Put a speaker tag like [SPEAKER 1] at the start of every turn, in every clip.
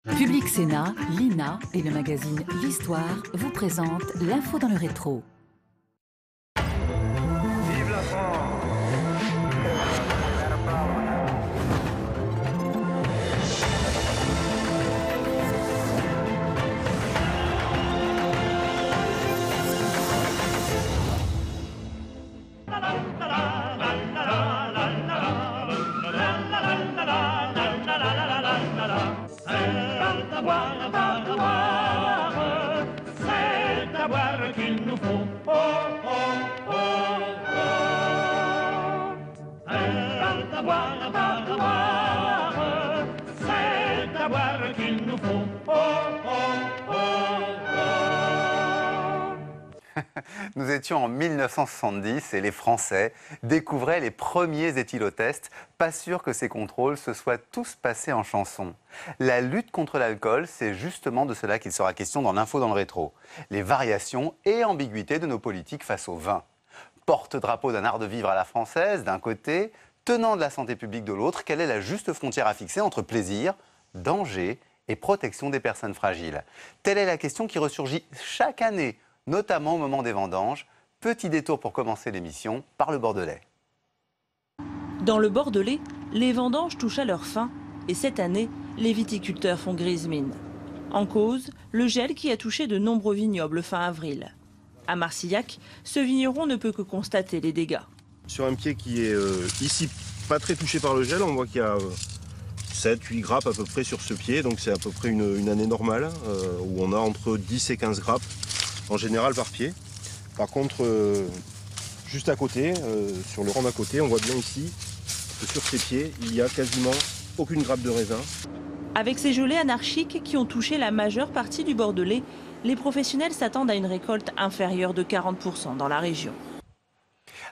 [SPEAKER 1] Public Sénat, l'INA et le magazine L'Histoire vous présentent l'info dans le rétro.
[SPEAKER 2] Vive la France!
[SPEAKER 3] C'est à boire qu'il nous faut. Oh, oh, oh, oh. C'est à boire qu'il nous faut. Oh, oh, oh, oh.
[SPEAKER 4] Nous étions en 1970 et les Français découvraient les premiers éthylotests. Pas sûr que ces contrôles se soient tous passés en chanson. La lutte contre l'alcool, c'est justement de cela qu'il sera question dans l'info dans le rétro. Les variations et ambiguïtés de nos politiques face au vin. Porte-drapeau d'un art de vivre à la française, d'un côté, tenant de la santé publique de l'autre, quelle est la juste frontière à fixer entre plaisir, danger et protection des personnes fragiles? Telle est la question qui ressurgit chaque année, notamment au moment des vendanges. Petit détour pour commencer l'émission par le Bordelais.
[SPEAKER 5] Dans le Bordelais, les vendanges touchent à leur fin et cette année, les viticulteurs font grise mine. En cause, le gel qui a touché de nombreux vignobles fin avril. À Marcillac, ce vigneron ne peut que constater les dégâts.
[SPEAKER 6] Sur un pied qui est ici pas très touché par le gel, on voit qu'il y a 7-8 grappes à peu près sur ce pied, donc c'est à peu près une année normale où on a entre 10 et 15 grappes en général par pied. Par contre, juste à côté, sur le rang d'à côté, on voit bien ici que sur ces pieds, il n'y a quasiment aucune grappe de raisin.
[SPEAKER 5] Avec ces gelées anarchiques qui ont touché la majeure partie du Bordelais, les professionnels s'attendent à une récolte inférieure de 40% dans la région.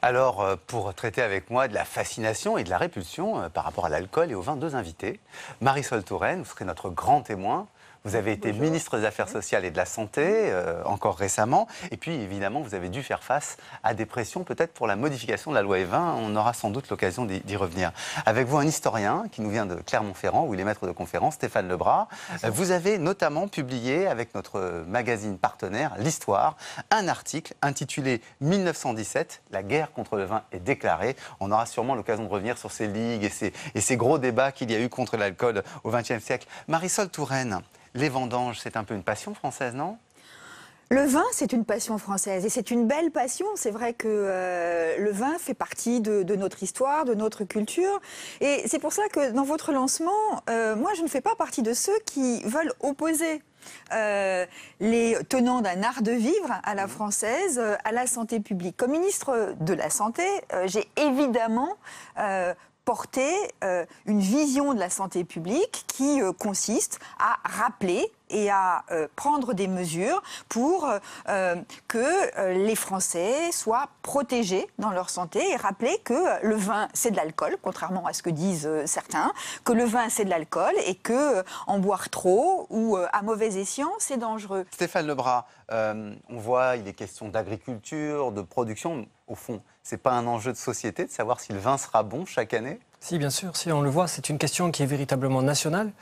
[SPEAKER 4] Alors, pour traiter avec moi de la fascination et de la répulsion par rapport à l'alcool et au vin, deux invités. Marisol Touraine, vous serez notre grand témoin. Vous avez été ministre des Affaires sociales et de la Santé, encore récemment. Et puis, évidemment, vous avez dû faire face à des pressions, peut-être pour la modification de la loi E20. On aura sans doute l'occasion d'y revenir. Avec vous, un historien qui nous vient de Clermont-Ferrand, où il est maître de conférence, Stéphane Lebras. Vous avez notamment publié, avec notre magazine partenaire, L'Histoire, un article intitulé « 1917, la guerre contre le vin est déclarée ». On aura sûrement l'occasion de revenir sur ces ligues et ces gros débats qu'il y a eu contre l'alcool au XXe siècle. Marisol Touraine, les vendanges, c'est un peu une passion française, non ?
[SPEAKER 7] Le vin, c'est une passion française et c'est une belle passion. C'est vrai que le vin fait partie de notre histoire, de notre culture. Et c'est pour ça que dans votre lancement, moi, je ne fais pas partie de ceux qui veulent opposer les tenants d'un art de vivre à la française, à la santé publique. Comme ministre de la Santé, j'ai évidemment porter une vision de la santé publique qui consiste à rappeler et à prendre des mesures pour que les Français soient protégés dans leur santé et rappeler que le vin, c'est de l'alcool, contrairement à ce que disent certains, que le vin, c'est de l'alcool et que en boire trop ou à mauvais escient, c'est dangereux.
[SPEAKER 4] Stéphane Lebras, on voit, il est question d'agriculture, de production. Au fond, ce n'est pas un enjeu de société de savoir si le vin sera bon chaque année ?
[SPEAKER 8] Si, bien sûr, si on le voit, c'est une question qui est véritablement nationale.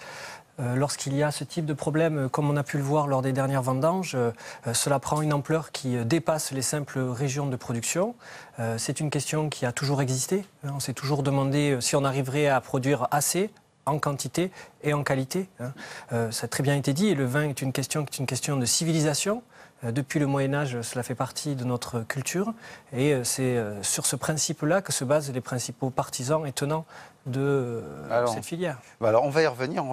[SPEAKER 8] Lorsqu'il y a ce type de problème, comme on a pu le voir lors des dernières vendanges, cela prend une ampleur qui dépasse les simples régions de production. C'est une question qui a toujours existé. On s'est toujours demandé si on arriverait à produire assez, en quantité et en qualité. Ça a très bien été dit, et le vin est une question de civilisation. Depuis le Moyen-Âge, cela fait partie de notre culture et c'est sur ce principe-là que se basent les principaux partisans et tenants de cette filière.
[SPEAKER 4] Alors on va y revenir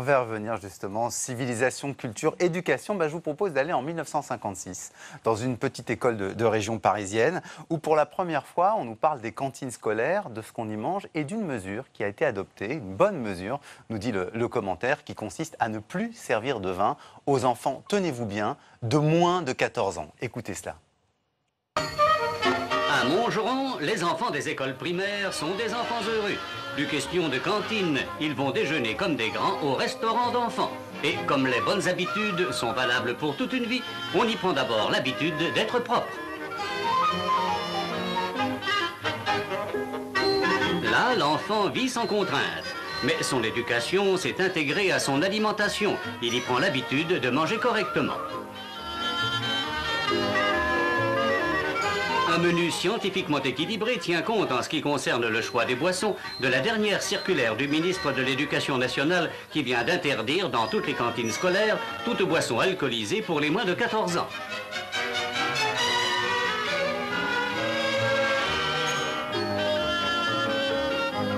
[SPEAKER 4] justement. Civilisation, culture, éducation. Je vous propose d'aller en 1956 dans une petite école de région parisienne où pour la première fois on nous parle des cantines scolaires, de ce qu'on y mange et d'une mesure qui a été adoptée, une bonne mesure, nous dit le commentaire, qui consiste à ne plus servir de vin aux enfants, tenez-vous bien, de moins de 14 ans. Écoutez cela.
[SPEAKER 9] À Montgeron, les enfants des écoles primaires sont des enfants heureux. Plus question de cantine, ils vont déjeuner comme des grands au restaurant d'enfants. Et comme les bonnes habitudes sont valables pour toute une vie, on y prend d'abord l'habitude d'être propre. Là, l'enfant vit sans contrainte. Mais son éducation s'est intégrée à son alimentation. Il y prend l'habitude de manger correctement. Un menu scientifiquement équilibré tient compte en ce qui concerne le choix des boissons de la dernière circulaire du ministre de l'Éducation nationale qui vient d'interdire dans toutes les cantines scolaires toute boisson alcoolisée pour les moins de 14 ans.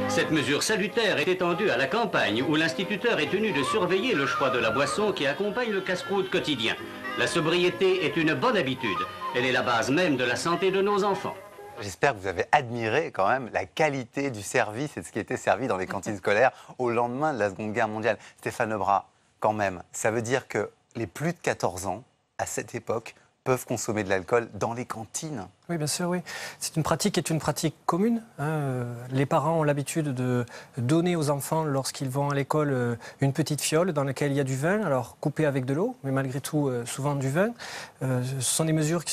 [SPEAKER 9] Cette mesure salutaire est étendue à la campagne où l'instituteur est tenu de surveiller le choix de la boisson qui accompagne le casse-croûte quotidien. La sobriété est une bonne habitude. Elle est la base même de la santé de nos enfants.
[SPEAKER 4] J'espère que vous avez admiré quand même la qualité du service et de ce qui était servi dans les cantines scolaires au lendemain de la Seconde Guerre mondiale. Stéphane Lebras, quand même, ça veut dire que les plus de 14 ans, à cette époque, peuvent consommer de l'alcool dans les cantines.
[SPEAKER 8] Oui, bien sûr, oui. C'est une pratique qui est une pratique commune. Les parents ont l'habitude de donner aux enfants, lorsqu'ils vont à l'école, une petite fiole dans laquelle il y a du vin, alors coupé avec de l'eau, mais malgré tout, souvent du vin. Ce sont des mesures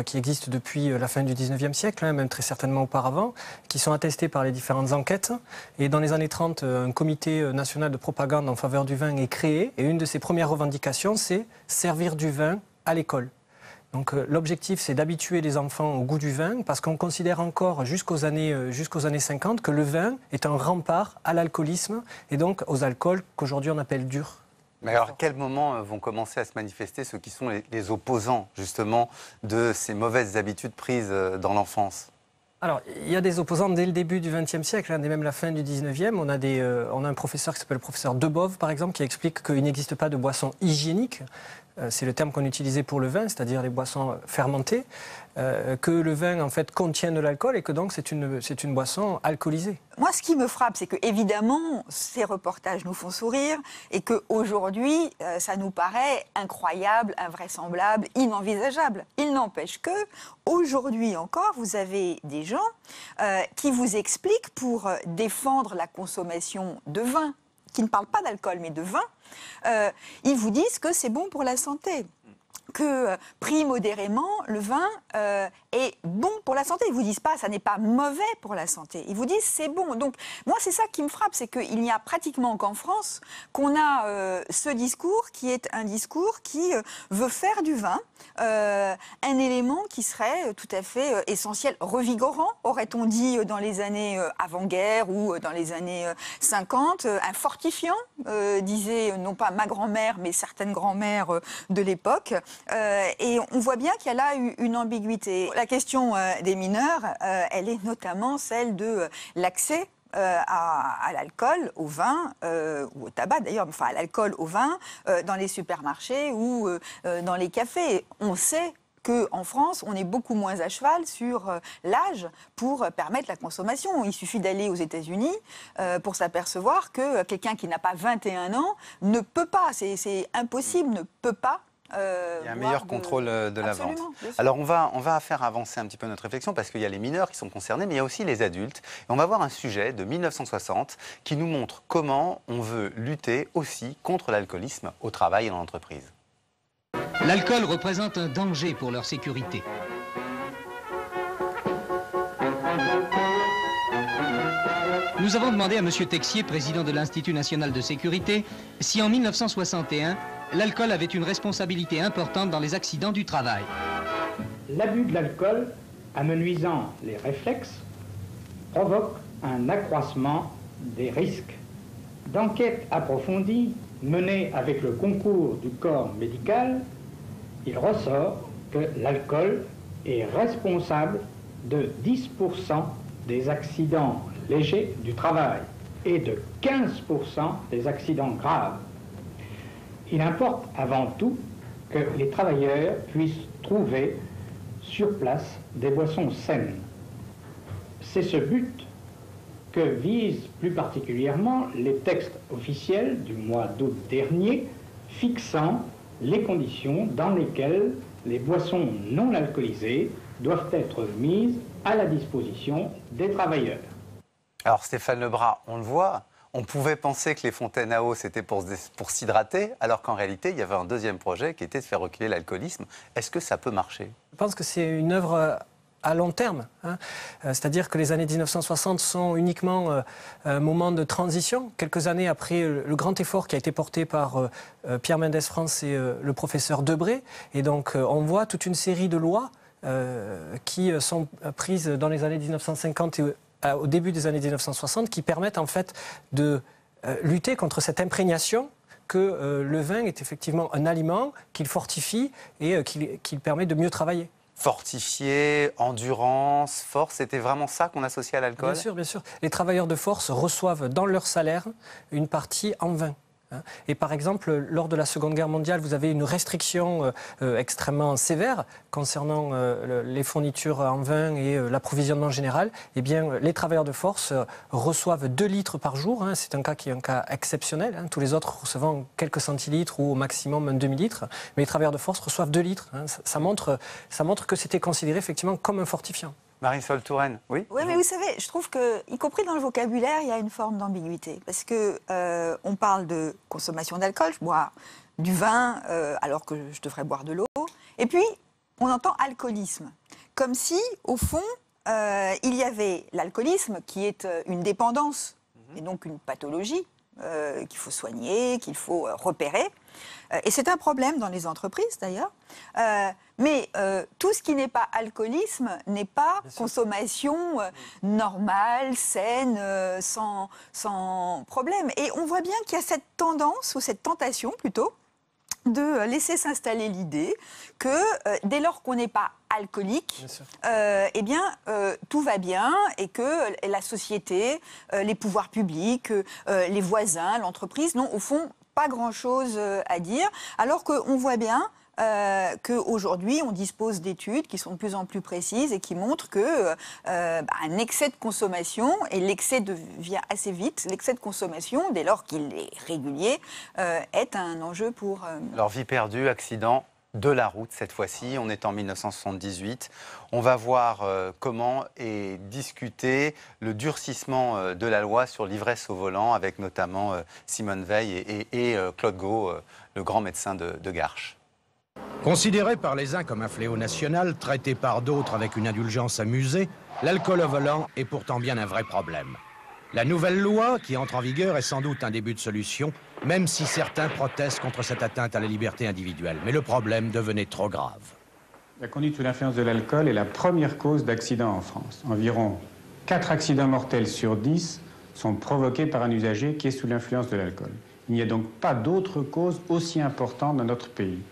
[SPEAKER 8] qui existent depuis la fin du 19e siècle, même très certainement auparavant, qui sont attestées par les différentes enquêtes. Et dans les années 30, un comité national de propagande en faveur du vin est créé. Et une de ses premières revendications, c'est servir du vin à l'école. Donc l'objectif, c'est d'habituer les enfants au goût du vin, parce qu'on considère encore jusqu'aux années 50 que le vin est un rempart à l'alcoolisme et donc aux alcools qu'aujourd'hui on appelle durs.
[SPEAKER 4] Mais alors, à quel moment vont commencer à se manifester ceux qui sont les opposants, justement, de ces mauvaises habitudes prises dans l'enfance ?
[SPEAKER 8] Alors, il y a des opposants dès le début du XXe siècle, dès même la fin du XIXe. On a un professeur qui s'appelle le professeur Debove, par exemple, qui explique qu'il n'existe pas de boisson hygiénique. C'est le terme qu'on utilisait pour le vin, c'est-à-dire les boissons fermentées, que le vin, en fait, contient de l'alcool et que donc c'est une boisson alcoolisée.
[SPEAKER 7] Moi, ce qui me frappe, c'est que évidemment, ces reportages nous font sourire et qu'aujourd'hui, ça nous paraît incroyable, invraisemblable, inenvisageable. Il n'empêche que, aujourd'hui encore, vous avez des gens qui vous expliquent pour défendre la consommation de vin, qui ne parlent pas d'alcool mais de vin, ils vous disent que c'est bon pour la santé. Que pris modérément, le vin est bon pour la santé. Ils ne vous disent pas ça n'est pas mauvais pour la santé. Ils vous disent c'est bon. Donc moi c'est ça qui me frappe, c'est qu'il n'y a pratiquement qu'en France qu'on a ce discours qui est un discours qui veut faire du vin un élément qui serait tout à fait essentiel, revigorant, aurait-on dit dans les années avant-guerre ou dans les années 50, un fortifiant, disait non pas ma grand-mère mais certaines grand-mères de l'époque. Et on voit bien qu'il y a là une ambiguïté. La question des mineurs, elle est notamment celle de l'accès à l'alcool, au vin, ou au tabac d'ailleurs, enfin à l'alcool, au vin, dans les supermarchés ou dans les cafés. On sait qu'en France, on est beaucoup moins à cheval sur l'âge pour permettre la consommation. Il suffit d'aller aux États-Unis pour s'apercevoir que quelqu'un qui n'a pas 21 ans ne peut pas, c'est impossible, ne peut pas.
[SPEAKER 4] Il y a un meilleur contrôle de la vente. Alors on va faire avancer un petit peu notre réflexion parce qu'il y a les mineurs qui sont concernés, mais il y a aussi les adultes. Et on va voir un sujet de 1960 qui nous montre comment on veut lutter aussi contre l'alcoolisme au travail et dans l'entreprise.
[SPEAKER 2] L'alcool représente un danger pour leur sécurité. Nous avons demandé à M. Texier, président de l'Institut national de sécurité, si en 1961, l'alcool avait une responsabilité importante dans les accidents du travail.
[SPEAKER 10] L'abus de l'alcool, amenuisant les réflexes, provoque un accroissement des risques. D'enquêtes approfondies menées avec le concours du corps médical, il ressort que l'alcool est responsable de 10% des accidents légers du travail et de 15% des accidents graves. Il importe avant tout que les travailleurs puissent trouver sur place des boissons saines. C'est ce but que visent plus particulièrement les textes officiels du mois d'août dernier, fixant les conditions dans lesquelles les boissons non alcoolisées doivent être mises à la disposition des travailleurs.
[SPEAKER 4] Alors Stéphane Lebras, on le voit, on pouvait penser que les fontaines à eau c'était pour s'hydrater, alors qu'en réalité il y avait un deuxième projet qui était de faire reculer l'alcoolisme. Est-ce que ça peut marcher ?
[SPEAKER 8] Je pense que c'est une œuvre à long terme. Hein. C'est-à-dire que les années 1960 sont uniquement un moment de transition, quelques années après le grand effort qui a été porté par Pierre Mendès France et le professeur Debré. Et donc on voit toute une série de lois qui sont prises dans les années 1950 et au début des années 1960 qui permettent en fait de lutter contre cette imprégnation que le vin est effectivement un aliment qu'il fortifie et qu'il permet de mieux travailler.
[SPEAKER 4] Fortifié, endurance, force, c'était vraiment ça qu'on associait à l'alcool?
[SPEAKER 8] Bien sûr, bien sûr. Les travailleurs de force reçoivent dans leur salaire une partie en vin. Et par exemple, lors de la Seconde Guerre mondiale, vous avez une restriction extrêmement sévère concernant les fournitures en vin et l'approvisionnement général. Eh bien, les travailleurs de force reçoivent 2 litres par jour. Hein. C'est un cas qui est un cas exceptionnel. Hein. Tous les autres recevant quelques centilitres ou au maximum un demi-litre. Mais les travailleurs de force reçoivent 2 litres. Hein. Ça montre que c'était considéré effectivement comme un fortifiant.
[SPEAKER 4] Marisol Touraine, oui.
[SPEAKER 7] Oui, mais vous savez, je trouve que, y compris dans le vocabulaire, il y a une forme d'ambiguïté. Parce que on parle de consommation d'alcool, je bois du vin alors que je devrais boire de l'eau. Et puis, on entend alcoolisme. Comme si, au fond, il y avait l'alcoolisme qui est une dépendance, et donc une pathologie qu'il faut soigner, qu'il faut repérer. Et c'est un problème dans les entreprises, d'ailleurs. Mais tout ce qui n'est pas alcoolisme n'est pas consommation normale, saine, sans problème. Et on voit bien qu'il y a cette tendance, ou cette tentation plutôt, de laisser s'installer l'idée que dès lors qu'on n'est pas alcoolique, eh bien, tout va bien et que la société, les pouvoirs publics, les voisins, l'entreprise n'ont au fond pas grand-chose à dire, alors qu'on voit bien qu'aujourd'hui, on dispose d'études qui sont de plus en plus précises et qui montrent que un excès de consommation, et l'excès devient assez vite, l'excès de consommation, dès lors qu'il est régulier, est un enjeu pour...
[SPEAKER 4] Leur vie perdue, accident de la route cette fois-ci, on est en 1978. On va voir comment est discuté le durcissement de la loi sur l'ivresse au volant avec notamment Simone Veil et Claude Gau, le grand médecin de Garches.
[SPEAKER 11] Considéré par les uns comme un fléau national, traité par d'autres avec une indulgence amusée, l'alcool au volant est pourtant bien un vrai problème. La nouvelle loi qui entre en vigueur est sans doute un début de solution, même si certains protestent contre cette atteinte à la liberté individuelle. Mais le problème devenait trop grave.
[SPEAKER 12] La conduite sous l'influence de l'alcool est la première cause d'accident en France. Environ 4 accidents mortels sur 10 sont provoqués par un usager qui est sous l'influence de l'alcool. Il n'y a donc pas d'autre cause aussi importante dans notre pays.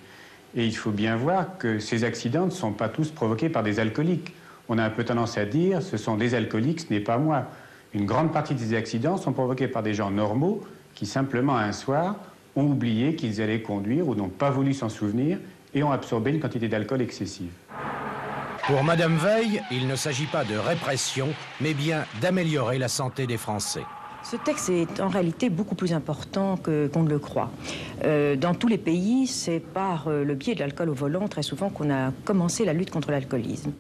[SPEAKER 12] Et il faut bien voir que ces accidents ne sont pas tous provoqués par des alcooliques. On a un peu tendance à dire, ce sont des alcooliques, ce n'est pas moi. Une grande partie des accidents sont provoqués par des gens normaux qui, simplement un soir, ont oublié qu'ils allaient conduire ou n'ont pas voulu s'en souvenir et ont absorbé une quantité d'alcool excessive.
[SPEAKER 11] Pour Madame Veil, il ne s'agit pas de répression, mais bien d'améliorer la santé des Français.
[SPEAKER 13] Ce texte est en réalité beaucoup plus important qu'on ne le croit. Dans tous les pays, c'est par le biais de l'alcool au volant, très souvent, qu'on a commencé la lutte contre l'alcoolisme.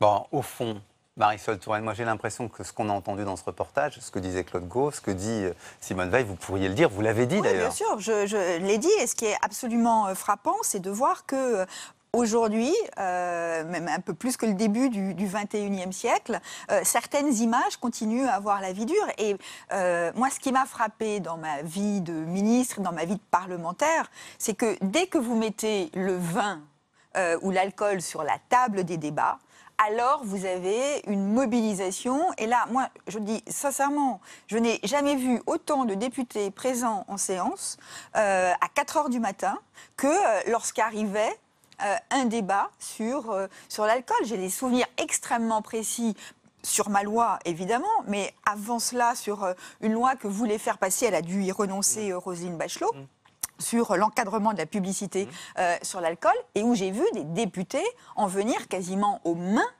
[SPEAKER 4] Bon, au fond, Marisol Touraine, moi j'ai l'impression que ce qu'on a entendu dans ce reportage, ce que disait Claude Gau, ce que dit Simone Veil, vous pourriez le dire, vous l'avez dit d'ailleurs.
[SPEAKER 7] Bien sûr, je l'ai dit, et ce qui est absolument frappant, c'est de voir que aujourd'hui, même un peu plus que le début du XXIe siècle, certaines images continuent à avoir la vie dure. Et moi, ce qui m'a frappé dans ma vie de ministre, dans ma vie de parlementaire, c'est que dès que vous mettez le vin ou l'alcool sur la table des débats, alors vous avez une mobilisation. Et là, moi, je dis sincèrement, je n'ai jamais vu autant de députés présents en séance à 4 h du matin que lorsqu'arrivait un débat sur l'alcool. J'ai des souvenirs extrêmement précis sur ma loi, évidemment, mais avant cela, sur une loi que voulait faire passer, elle a dû y renoncer, Roselyne Bachelot, sur l'encadrement de la publicité sur l'alcool, et où j'ai vu des députés en venir quasiment aux mains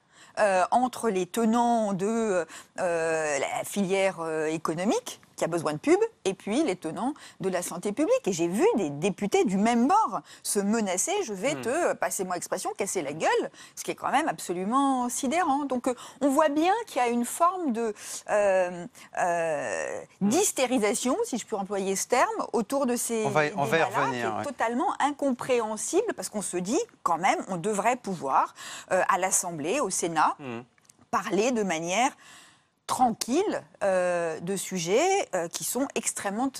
[SPEAKER 7] entre les tenants de la filière économique qui a besoin de pub, et puis les tenants de la santé publique. Et j'ai vu des députés du même bord se menacer, je vais te, passez-moi l'expression, casser la gueule, ce qui est quand même absolument sidérant. Donc on voit bien qu'il y a une forme de d'hystérisation, si je peux employer ce terme, autour de ces débats-là,
[SPEAKER 4] on va y revenir,
[SPEAKER 7] qui est totalement incompréhensible, parce qu'on se dit, quand même, on devrait pouvoir, à l'Assemblée, au Sénat, parler de manière tranquille de sujets qui sont extrêmement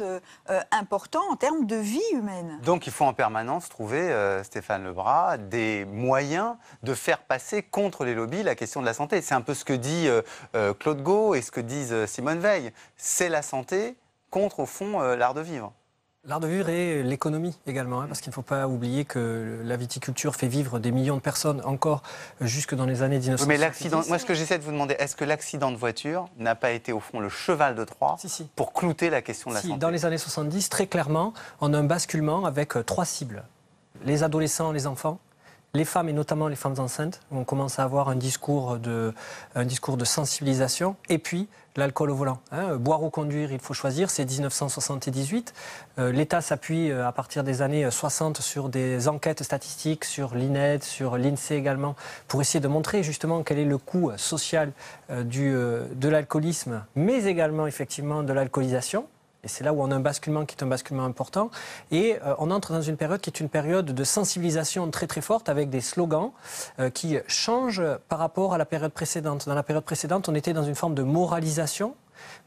[SPEAKER 7] importants en termes de vie humaine.
[SPEAKER 4] Donc il faut en permanence trouver, Stéphane Lebras, des moyens de faire passer contre les lobbies la question de la santé. C'est un peu ce que dit Claude Gau et ce que disent Simone Veil. C'est la santé contre, au fond, l'art de vivre.
[SPEAKER 8] L'art de vivre et l'économie également, parce qu'il ne faut pas oublier que la viticulture fait vivre des millions de personnes encore jusque dans les années 1970.
[SPEAKER 4] Mais l'accident, moi ce que j'essaie de vous demander, est-ce que l'accident de voiture n'a pas été au fond le cheval de Troie pour clouter la question de la santé?
[SPEAKER 8] Dans les années 70, très clairement, on a un basculement avec 3 cibles. Les adolescents, les enfants, les femmes et notamment les femmes enceintes, où on commence à avoir un discours de sensibilisation, et puis l'alcool au volant. Boire ou conduire, il faut choisir, c'est 1978. L'État s'appuie à partir des années 60 sur des enquêtes statistiques, sur l'INED, sur l'INSEE également, pour essayer de montrer justement quel est le coût social de l'alcoolisme, mais également effectivement de l'alcoolisation. Et c'est là où on a un basculement qui est un basculement important. Et on entre dans une période qui est une période de sensibilisation très très forte avec des slogans qui changent par rapport à la période précédente. Dans la période précédente, on était dans une forme de moralisation.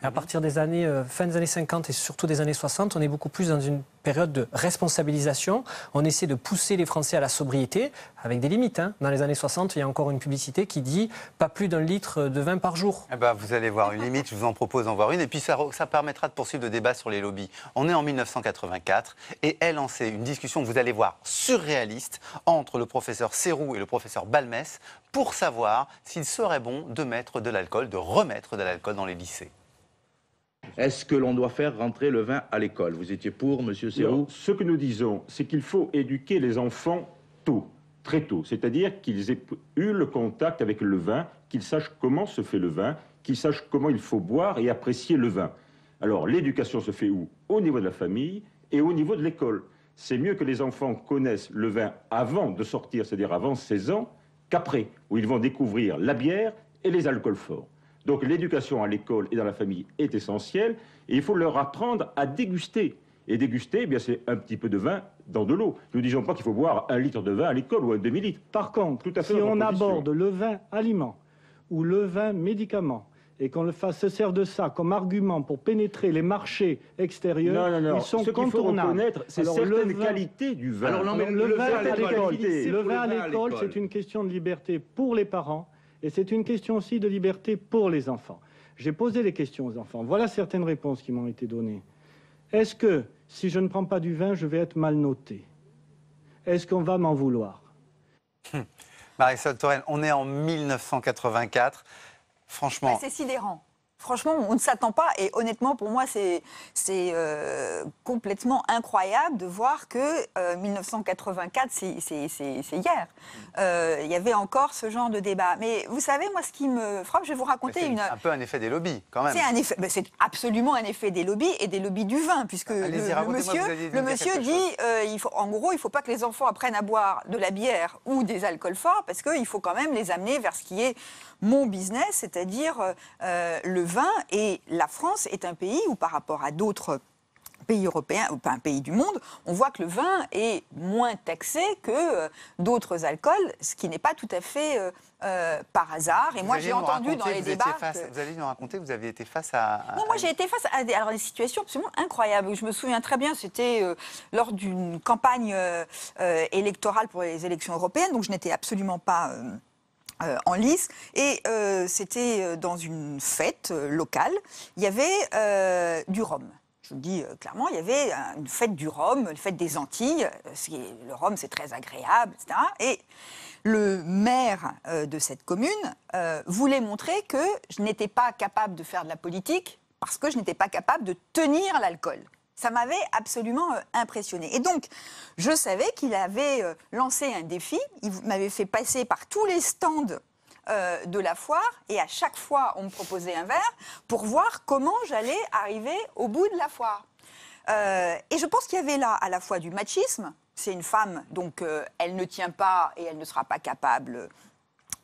[SPEAKER 8] Et à partir des années, fin des années 50 et surtout des années 60, on est beaucoup plus dans une période de responsabilisation. On essaie de pousser les Français à la sobriété, avec des limites. Dans les années 60, il y a encore une publicité qui dit pas plus d'1 litre de vin par jour.
[SPEAKER 4] Eh ben, vous allez voir une limite, je vous en propose d'en voir une. Et puis ça permettra de poursuivre le débat sur les lobbies. On est en 1984 et est lancée une discussion, vous allez voir, surréaliste entre le professeur Serroux et le professeur Balmès pour savoir s'il serait bon de mettre de l'alcool, de remettre de l'alcool dans les lycées.
[SPEAKER 14] Est-ce que l'on doit faire rentrer le vin à l'école? Vous étiez pour, monsieur Serroux?
[SPEAKER 15] Ce que nous disons, c'est qu'il faut éduquer les enfants tôt, très tôt. C'est-à-dire qu'ils aient eu le contact avec le vin, qu'ils sachent comment se fait le vin, qu'ils sachent comment il faut boire et apprécier le vin. Alors, l'éducation se fait où? Au niveau de la famille et au niveau de l'école. C'est mieux que les enfants connaissent le vin avant de sortir, c'est-à-dire avant 16 ans, qu'après, où ils vont découvrir la bière et les alcools forts. Donc l'éducation à l'école et dans la famille est essentielle et il faut leur apprendre à déguster. Et déguster, eh bien, c'est un petit peu de vin dans de l'eau. Nous ne disons pas qu'il faut boire 1 litre de vin à l'école ou un demi-litre.
[SPEAKER 16] Par contre, si on aborde le vin aliment ou le vin médicament et qu'on se sert de ça comme argument pour pénétrer les marchés extérieurs, ils sont contournables.
[SPEAKER 15] Ce qu'il faut reconnaître, c'est certaines qualités du vin.
[SPEAKER 16] Alors, le vin à l'école, c'est une question de liberté pour les parents. Et c'est une question aussi de liberté pour les enfants. J'ai posé les questions aux enfants. Voilà certaines réponses qui m'ont été données. Est-ce que, si je ne prends pas du vin, je vais être mal noté? Est-ce qu'on va m'en vouloir?
[SPEAKER 4] Marisol Touraine, on est en 1984. Franchement...
[SPEAKER 7] C'est sidérant. Franchement, on ne s'attend pas. Et honnêtement, pour moi, c'est complètement incroyable de voir que 1984, c'est hier. Il y avait encore ce genre de débat. Mais vous savez, moi, ce qui me frappe, je vais vous raconter une...
[SPEAKER 4] C'est un peu un effet des lobbies, quand même.
[SPEAKER 7] C'est absolument un effet des lobbies et des lobbies du vin, puisque le monsieur dit, en gros, il ne faut pas que les enfants apprennent à boire de la bière ou des alcools forts, parce qu'il faut quand même les amener vers ce qui est mon business, c'est-à-dire le vin. Et la France est un pays où, par rapport à d'autres pays européens, ou pas un pays du monde, on voit que le vin est moins taxé que d'autres alcools, ce qui n'est pas tout à fait par hasard. Et moi, j'ai entendu dans les débats...
[SPEAKER 4] Vous allez nous raconter, vous avez été face à...
[SPEAKER 7] Non, moi, j'ai été face à des situations absolument incroyables. Je me souviens très bien, c'était lors d'une campagne électorale pour les élections européennes, donc je n'étais absolument pas... en lice, et c'était dans une fête locale, il y avait du rhum. Je vous le dis clairement, il y avait une fête du rhum, une fête des Antilles, le rhum c'est très agréable, etc. Et le maire de cette commune voulait montrer que je n'étais pas capable de faire de la politique parce que je n'étais pas capable de tenir l'alcool. Ça m'avait absolument impressionné. Et donc, je savais qu'il avait lancé un défi. Il m'avait fait passer par tous les stands de la foire et à chaque fois, on me proposait un verre pour voir comment j'allais arriver au bout de la foire. Et je pense qu'il y avait là à la fois du machisme, c'est une femme, donc elle ne tient pas et elle ne sera pas capable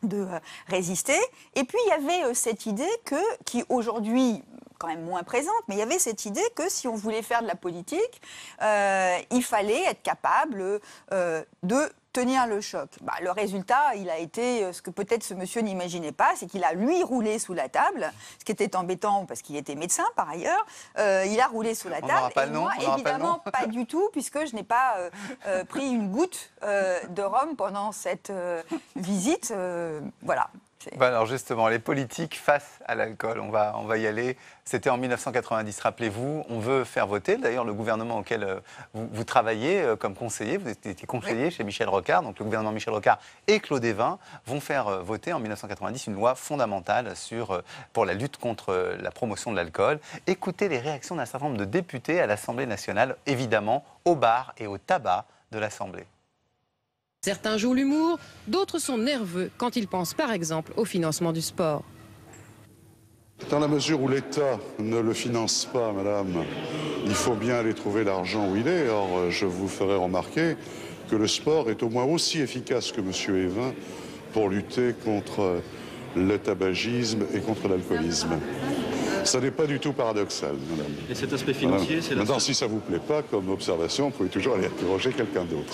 [SPEAKER 7] de résister. Et puis il y avait cette idée qui aujourd'hui, quand même moins présente, mais il y avait cette idée que si on voulait faire de la politique, il fallait être capable de tenir le choc. Le résultat, il a été ce que peut-être ce monsieur n'imaginait pas, c'est qu'il a lui roulé sous la table, ce qui était embêtant parce qu'il était médecin par ailleurs. Il a roulé sous la table. Et moi, évidemment, pas du tout, puisque je n'ai pas pris une goutte de rhum pendant cette visite. Voilà.
[SPEAKER 4] Alors justement, les politiques face à l'alcool, on va y aller. C'était en 1990, rappelez-vous, on veut faire voter. D'ailleurs, le gouvernement auquel vous travaillez comme conseiller, vous étiez conseiller chez Michel Rocard, donc le gouvernement Michel Rocard et Claude Évin vont faire voter en 1990 une loi fondamentale pour la lutte contre la promotion de l'alcool. Écoutez les réactions d'un certain nombre de députés à l'Assemblée nationale, évidemment, au bar et au tabac de l'Assemblée.
[SPEAKER 17] Certains jouent l'humour, d'autres sont nerveux quand ils pensent par exemple au financement du sport.
[SPEAKER 18] Dans la mesure où l'État ne le finance pas, madame, il faut bien aller trouver l'argent où il est. Or, je vous ferai remarquer que le sport est au moins aussi efficace que M. Évin pour lutter contre le tabagisme et contre l'alcoolisme. Ça n'est pas du tout paradoxal, madame.
[SPEAKER 19] Et cet aspect financier, c'est la...
[SPEAKER 18] Maintenant, si ça ne vous plaît pas, comme observation, vous pouvez toujours aller interroger quelqu'un d'autre.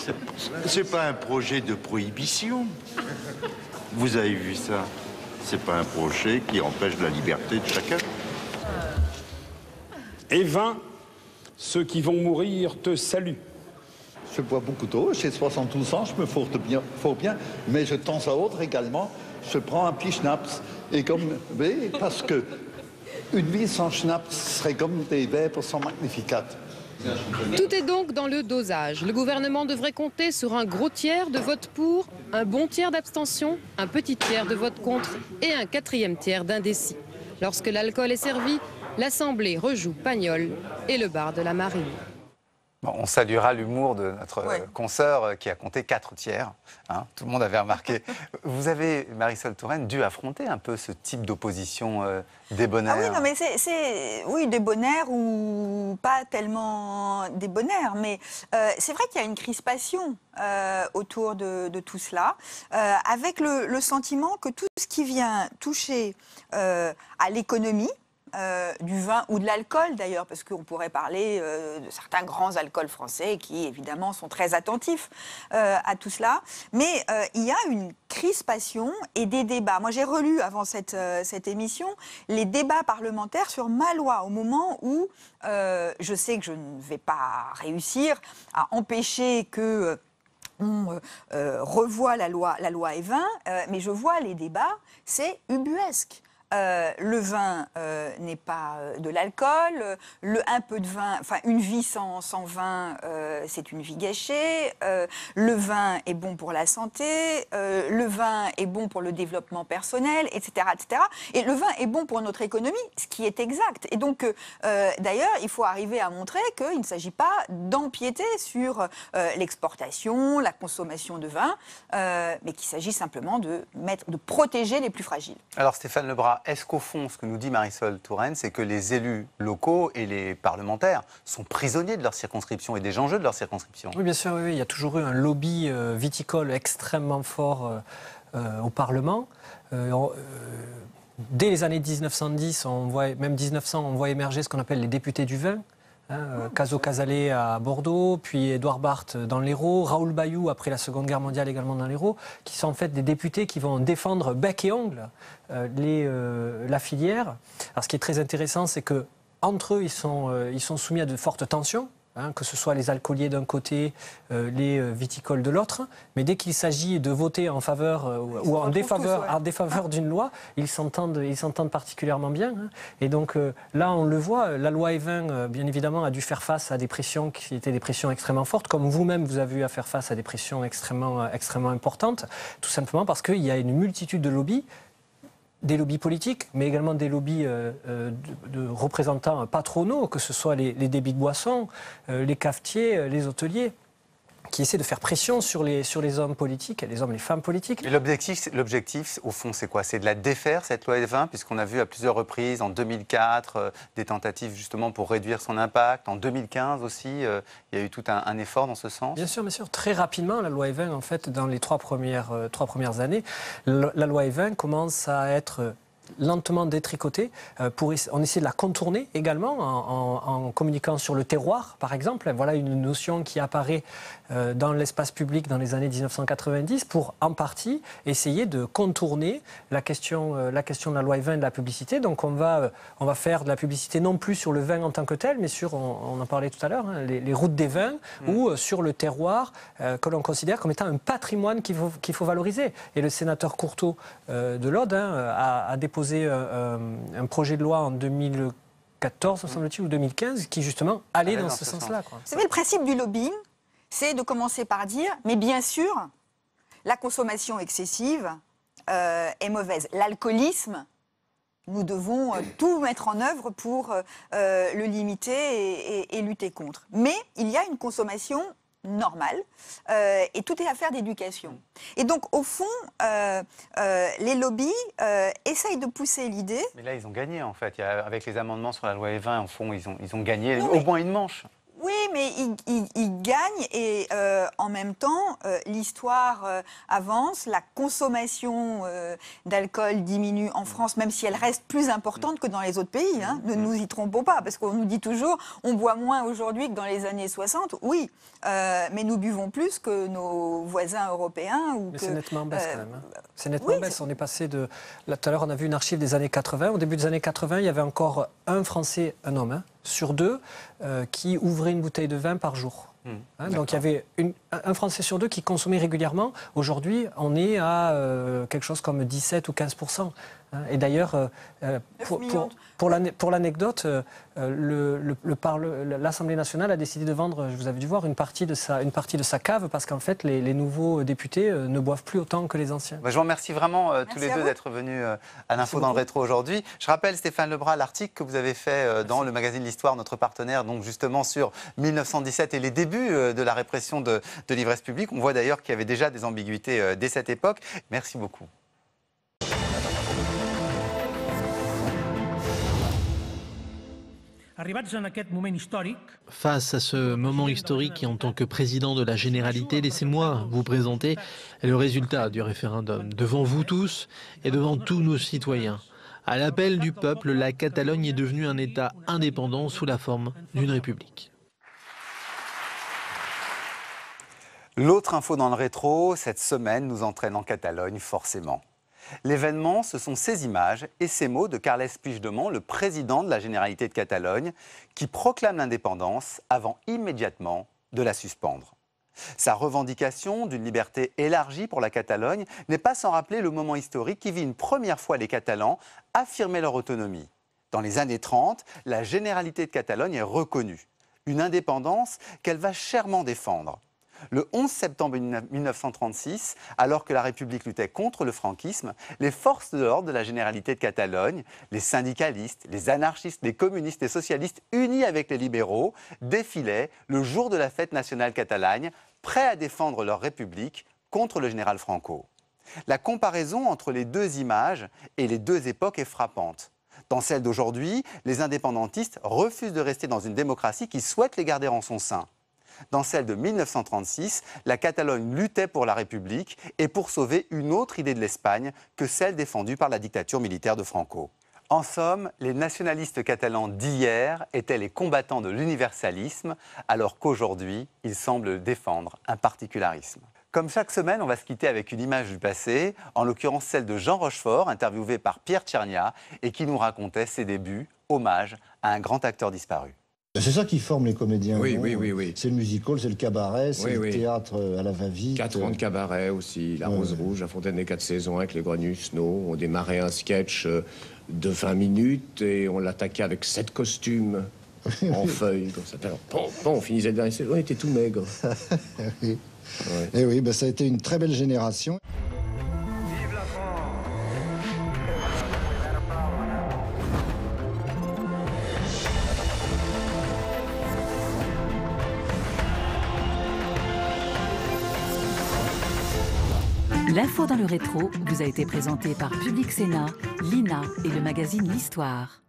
[SPEAKER 20] C'est pas un projet de prohibition. Vous avez vu ça. C'est pas un projet qui empêche la liberté de chacun.
[SPEAKER 19] Évin, ceux qui vont mourir te saluent.
[SPEAKER 21] Je bois beaucoup d'eau, j'ai 72 ans, je me porte bien, fort bien, mais de temps à autre également, je prends un petit schnapps. Et comme, oui, parce que une vie sans schnapps serait comme des vêpres sans magnificat.
[SPEAKER 17] Tout est donc dans le dosage. Le gouvernement devrait compter sur un gros tiers de vote pour, un bon tiers d'abstention, un petit tiers de vote contre et un quatrième tiers d'indécis. Lorsque l'alcool est servi, l'Assemblée rejoue Pagnol et le bar de la Marine.
[SPEAKER 4] Bon, on saluera l'humour de notre consoeur qui a compté 4 tiers. Hein, tout le monde avait remarqué. Vous avez, Marisol Touraine, dû affronter un peu ce type d'opposition débonnaire.
[SPEAKER 7] Ah oui, non, mais oui, débonnaire ou pas tellement débonnaire. Mais c'est vrai qu'il y a une crispation autour de tout cela, avec le sentiment que tout ce qui vient toucher à l'économie, du vin ou de l'alcool d'ailleurs, parce qu'on pourrait parler de certains grands alcools français qui évidemment sont très attentifs à tout cela, mais il y a une crispation et des débats. Moi j'ai relu avant cette émission les débats parlementaires sur ma loi, au moment où je sais que je ne vais pas réussir à empêcher que on revoit la loi Évin, mais je vois les débats, c'est ubuesque. Le vin n'est pas de l'alcool, un peu de vin, enfin une vie sans vin, c'est une vie gâchée. Le vin est bon pour la santé, le vin est bon pour le développement personnel, etc., etc. Et le vin est bon pour notre économie, ce qui est exact. Et donc, d'ailleurs, il faut arriver à montrer qu'il ne s'agit pas d'empiéter sur l'exportation, la consommation de vin, mais qu'il s'agit simplement de protéger les plus fragiles.
[SPEAKER 4] Alors Stéphane Lebras, est-ce qu'au fond, ce que nous dit Marisol Touraine, c'est que les élus locaux et les parlementaires sont prisonniers de leur circonscription et des enjeux de leur circonscription?
[SPEAKER 8] Oui, bien sûr, oui. Il y a toujours eu un lobby viticole extrêmement fort au Parlement. Dès les années 1910, même 1900, on voit émerger ce qu'on appelle les députés du vin. Caso Casalet à Bordeaux, puis Édouard Barthes dans l'Hérault, Raoul Bayou après la Seconde Guerre mondiale également dans l'Hérault, qui sont en fait des députés qui vont défendre bec et ongle la filière. Alors ce qui est très intéressant, c'est que entre eux, ils sont soumis à de fortes tensions. Que ce soit les alcooliers d'un côté, les viticoles de l'autre, mais dès qu'il s'agit de voter en faveur ou en défaveur d'une loi, ils s'entendent particulièrement bien. Et donc là, on le voit, la loi Évin, bien évidemment, a dû faire face à des pressions qui étaient des pressions extrêmement fortes, comme vous-même, vous avez eu à faire face à des pressions extrêmement importantes, tout simplement parce qu'il y a une multitude de lobbies, des lobbies politiques, mais également des lobbies de représentants patronaux, que ce soit les débits de boissons, les cafetiers, les hôteliers, qui essaie de faire pression sur les hommes politiques, les hommes et les femmes politiques.
[SPEAKER 4] Mais l'objectif, au fond, c'est quoi? C'est de la défaire, cette loi E20, puisqu'on a vu à plusieurs reprises, en 2004, des tentatives justement pour réduire son impact. En 2015 aussi, il y a eu tout un effort dans ce sens.
[SPEAKER 8] Bien sûr. Très rapidement, la loi E20, en fait, dans les trois premières années, la loi E20 commence à être lentement détricotée. On essaie de la contourner également en communiquant sur le terroir, par exemple. Voilà une notion qui apparaît dans l'espace public dans les années 1990 pour, en partie, essayer de contourner la question de la loi E20 et de la publicité. Donc on va faire de la publicité non plus sur le vin en tant que tel, mais sur, on en parlait tout à l'heure, les routes des vins ou sur le terroir que l'on considère comme étant un patrimoine qu'il faut valoriser. Et le sénateur Courteau de l'Aude a déposé un projet de loi en 2014, me semble-t-il, ou 2015, qui justement allait dans ce sens-là.
[SPEAKER 7] Vous savez, le principe du lobbying, c'est de commencer par dire, mais bien sûr, la consommation excessive est mauvaise. L'alcoolisme, nous devons tout mettre en œuvre pour le limiter et lutter contre. Mais il y a une consommation normale et tout est affaire d'éducation. Et donc, au fond, les lobbies essayent de pousser l'idée...
[SPEAKER 4] Mais là, ils ont gagné, en fait. Avec les amendements sur la loi E20, au fond, ils ont gagné au moins une manche.
[SPEAKER 7] Oui, mais ils gagnent et en même temps, l'histoire avance, la consommation d'alcool diminue en France, même si elle reste plus importante que dans les autres pays. Hein. Ne nous y trompons pas, parce qu'on nous dit toujours on boit moins aujourd'hui que dans les années 60. Oui, mais nous buvons plus que nos voisins européens.
[SPEAKER 8] Mais c'est nettement en baisse quand même. Hein. C'est nettement en baisse. On est passé de... Là, tout à l'heure, on a vu une archive des années 80. Au début des années 80, il y avait encore un Français, un homme, sur deux, qui ouvrait une bouteille de vin par jour. Donc il y avait un Français sur deux qui consommait régulièrement. Aujourd'hui, on est à quelque chose comme 17 ou 15%. Et d'ailleurs, pour l'anecdote, l'Assemblée nationale a décidé de vendre, vous avez dû voir, une partie de sa cave parce qu'en fait, les nouveaux députés ne boivent plus autant que les anciens.
[SPEAKER 4] Je vous remercie vraiment tous les deux d'être venus à l'Info dans le Rétro aujourd'hui. Je rappelle, Stéphane Lebras, l'article que vous avez fait dans le magazine L'Histoire, notre partenaire, donc justement sur 1917 et les débuts de la répression de l'ivresse publique. On voit d'ailleurs qu'il y avait déjà des ambiguïtés dès cette époque. Merci beaucoup.
[SPEAKER 1] Face à ce moment historique et en tant que président de la Généralité, laissez-moi vous présenter le résultat du référendum devant vous tous et devant tous nos citoyens. À l'appel du peuple, la Catalogne est devenue un État indépendant sous la forme d'une république.
[SPEAKER 4] L'autre info dans le rétro, cette semaine, nous entraîne en Catalogne, forcément. L'événement, ce sont ces images et ces mots de Carles Puigdemont, le président de la Généralité de Catalogne, qui proclame l'indépendance avant immédiatement de la suspendre. Sa revendication d'une liberté élargie pour la Catalogne n'est pas sans rappeler le moment historique qui vit une première fois les Catalans affirmer leur autonomie. Dans les années 30, la Généralité de Catalogne est reconnue. Une indépendance qu'elle va chèrement défendre. Le 11 septembre 1936, alors que la République luttait contre le franquisme, les forces de l'ordre de la Généralité de Catalogne, les syndicalistes, les anarchistes, les communistes et socialistes unis avec les libéraux, défilaient le jour de la fête nationale catalane, prêts à défendre leur République contre le général Franco. La comparaison entre les deux images et les deux époques est frappante. Dans celle d'aujourd'hui, les indépendantistes refusent de rester dans une démocratie qui souhaite les garder en son sein. Dans celle de 1936, la Catalogne luttait pour la République et pour sauver une autre idée de l'Espagne que celle défendue par la dictature militaire de Franco. En somme, les nationalistes catalans d'hier étaient les combattants de l'universalisme, alors qu'aujourd'hui, ils semblent défendre un particularisme. Comme chaque semaine, on va se quitter avec une image du passé, en l'occurrence celle de Jean Rochefort, interviewé par Pierre Tchernia, et qui nous racontait ses débuts, hommage à un grand acteur disparu.
[SPEAKER 22] C'est ça qui forme les comédiens.
[SPEAKER 23] Oui.
[SPEAKER 22] C'est le musical, c'est le cabaret, c'est le théâtre à la va-vite.
[SPEAKER 23] 4 ans de cabaret aussi, La Rose Rouge, La Fontaine des 4 saisons avec les Grenus Snow. On démarrait un sketch de 20 minutes et on l'attaquait avec 7 costumes en feuilles. Comme ça. On finissait le dernier saison, on était tout maigre.
[SPEAKER 22] Oui. Ouais. Et oui, ça a été une très belle génération.
[SPEAKER 3] L'info dans le rétro vous a été présentée par Public Sénat, l'INA et le magazine L'Histoire.